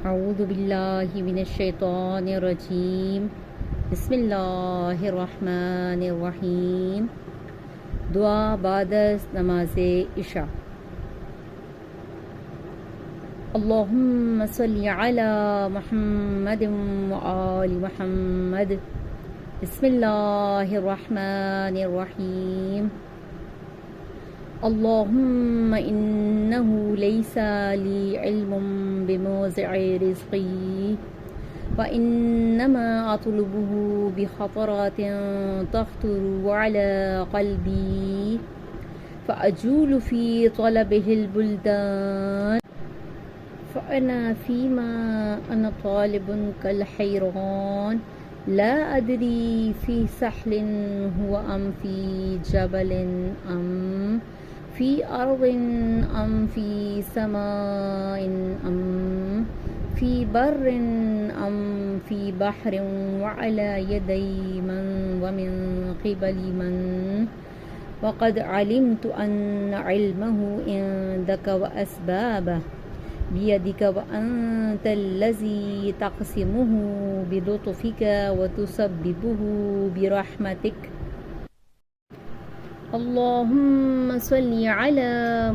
اعوذ باللہ من الشیطان الرجیم بسم اللہ الرحمن الرحیم۔ دعا بعد از نماز عشاء۔ اللہم صلی علی محمد وآل محمد۔ بسم اللہ الرحمن الرحیم۔ اللہم انہ لیس لی علم بموضع رزقی وانما اطلبہ بخطرات تخطر علی قلبی فاجول فی طلبہ البلدان فانا فیما انا طالب کالحیران لا ادری فی سحل هو ام فی جبل ام فی ارض ام فی سماء ام فی بر ام فی بحر وعلی یدی من ومن قبل من وقد علمت ان علمه عندک واسبابه بیدک وانت الذی تقسمه بلطفک وتسببه برحمتک۔ اللہم صلی علی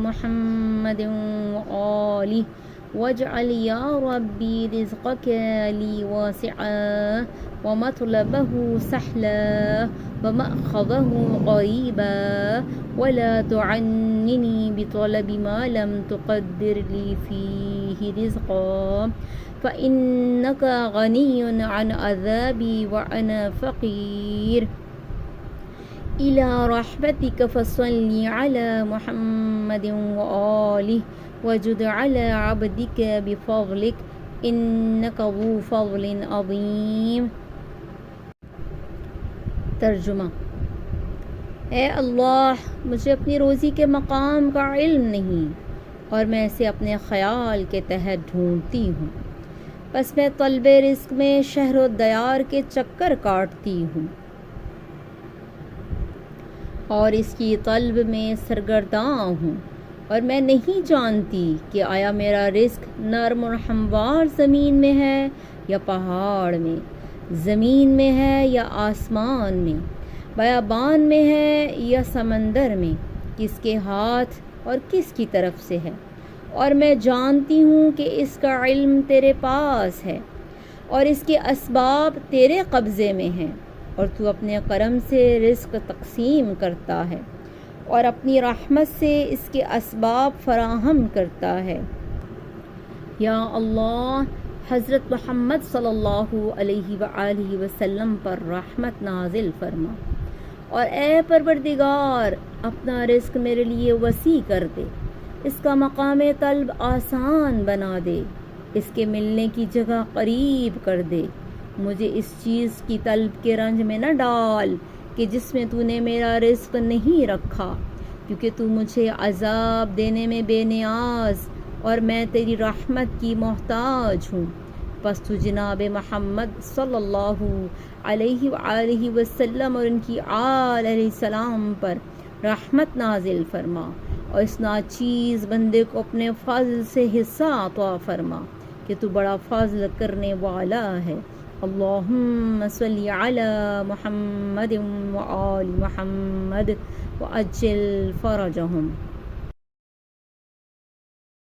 محمد وآلہ واجعل یا ربی رزقک لی واسعا ومطلبہ سہلا ومأخذہ قریبا ولا تعننی بطلب ما لم تقدر لی فیہ رزقا فإنک غنی عن عذابی وانا فقیر۔ إلى رحمتك فصل على محمد وآله وجد على عبدك بفضلك إنك ذو فضل عظيم۔ ترجمہ: اے اللہ، مجھے اپنی روزی کے مقام کا علم نہیں اور میں اسے اپنے خیال کے تحت ڈھونڈتی ہوں، بس میں طلب رزق میں شہر و دیار کے چکر کاٹتی ہوں اور اس کی طلب میں سرگرداں ہوں، اور میں نہیں جانتی کہ آیا میرا رزق نرم و ہموار زمین میں ہے یا پہاڑ میں، زمین میں ہے یا آسمان میں، بیابان میں ہے یا سمندر میں، کس کے ہاتھ اور کس کی طرف سے ہے، اور میں جانتی ہوں کہ اس کا علم تیرے پاس ہے اور اس کے اسباب تیرے قبضے میں ہیں، اور تو اپنے کرم سے رزق تقسیم کرتا ہے اور اپنی رحمت سے اس کے اسباب فراہم کرتا ہے۔ یا اللہ، حضرت محمد صلی اللہ علیہ وآلہ وسلم پر رحمت نازل فرما، اور اے پروردگار، اپنا رزق میرے لیے وسیع کر دے، اس کا مقام طلب آسان بنا دے، اس کے ملنے کی جگہ قریب کر دے، مجھے اس چیز کی طلب کے رنج میں نہ ڈال کہ جس میں تو نے میرا رزق نہیں رکھا، کیونکہ تو مجھے عذاب دینے میں بے نیاز اور میں تیری رحمت کی محتاج ہوں۔ پس تو جناب محمد صلی اللہ علیہ وآلہ وسلم اور ان کی آل علیہ السلام پر رحمت نازل فرما، اور اس ناچیز بندے کو اپنے فضل سے حصہ عطا فرما کہ تو بڑا فضل کرنے والا ہے۔ اللہم صلی علی محمد وآل محمد وعجل فرجہم۔